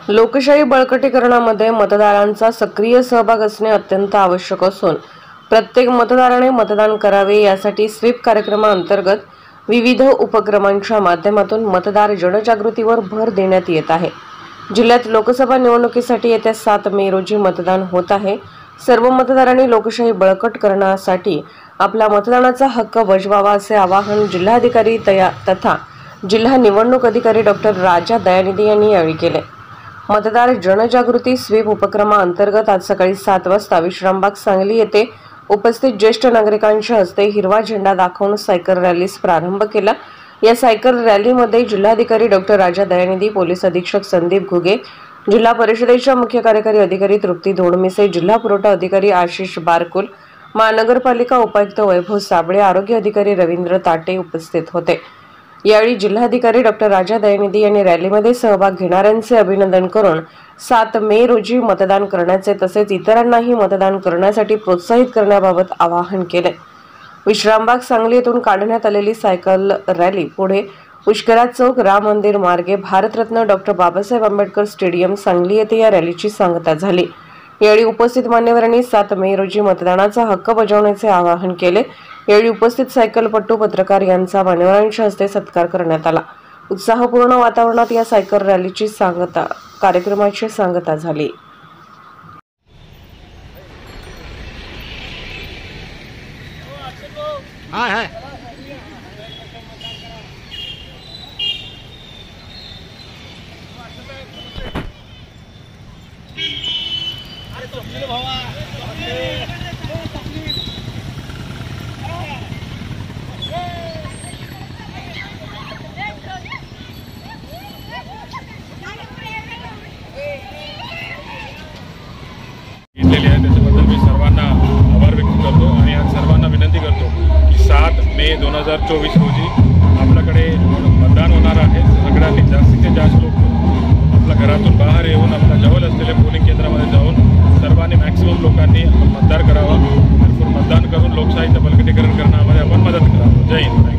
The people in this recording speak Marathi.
लोकशाही बळकटीकरणामध्ये मतदारांचा सक्रिय सहभाग असणे अत्यंत आवश्यक असून प्रत्येक मतदाराने मतदान करावे यासाठी स्वीप कार्यक्रमाअंतर्गत विविध उपक्रमांच्या माध्यमातून मतदार जनजागृतीवर भर देण्यात येत आहे। जिल्ह्यात लोकसभा निवडणुकीसाठी येत्या 7 मे रोजी मतदान होत आहे। सर्व मतदारांनी लोकशाही बळकट करण्यासाठी आपला मतदानाचा हक्क बजवावा असे आवाहन जिल्हाधिकारी तथा जिल्हा निवडणूक अधिकारी डॉक्टर राजा दयानिधी यांनी यावेळी केले। मतदार जनजागृती स्वीप उपक्रमाअंतर्गत आज सकाळी 7 वाजता विश्रामबाग सांगली येथे उपस्थित ज्येष्ठ नागरिकांच्या हस्ते हिरवा झेंडा दाखवून सायकल रॅलीस प्रारंभ केला। या सायकल रॅलीमध्ये जिल्हाधिकारी डॉक्टर राजा दयानिधी, पोलीस अधीक्षक संदीप घुगे, जिल्हा परिषदेच्या मुख्य कार्यकारी अधिकारी तृप्ती धोडमिसे, जिल्हा पुरवठा अधिकारी आशिष बारकुल, महानगरपालिका उपायुक्त वैभव साबळे, आरोग्य अधिकारी रवींद्र ताटे उपस्थित होते। यावेळी जिल्हाधिकारी डॉक्टर राजा दयानिधी यांनी रॅलीमध्ये सहभाग घेणाऱ्यांचे अभिनंदन करून 7 मे रोजी मतदान करण्याचे तसेच इतरांनाही मतदान करण्यासाठी प्रोत्साहित करण्याबाबत आवाहन केले। विश्रामबाग सांगली येथून काढण्यात आलेली सायकल रॅली पुढे पुष्कराज चौक, राम मंदिर मार्गे भारतरत्न डॉक्टर बाबासाहेब आंबेडकर स्टेडियम सांगली येथे या रॅलीची सांगता झाली। यावेळी उपस्थित मान्यवरांनी 7 मे रोजी मतदानाचा हक्क बजावण्याचे आवाहन केले। यावेळी उपस्थित सायकलपटू, पत्रकार यांचा मान्यवरांच्या हस्ते सत्कार करण्यात आला। उत्साहपूर्ण वातावरणात या सायकल रॅलीची कार्यक्रमाची सांगता झाली। त्याच्याबद्दल मी सर्वांना आभार व्यक्त करतो आणि आज सर्वांना विनंती करतो की 7 मे 2024 रोजी आपल्याकडे मतदान होणार आहे। सगळ्यांनी जास्तीत जास्त लोक आपल्या घरातून बाहेर येऊन आपल्या जवळ असलेल्या पोलिंग केंद्रामध्ये जाऊन सर्वांनी मॅक्सिमम लोकांनी मतदान करावा। भरपूर मतदान करून लोकशाहीचं बळकटीकरण करण्यामध्ये आपण मदत करावं। जय हिंद।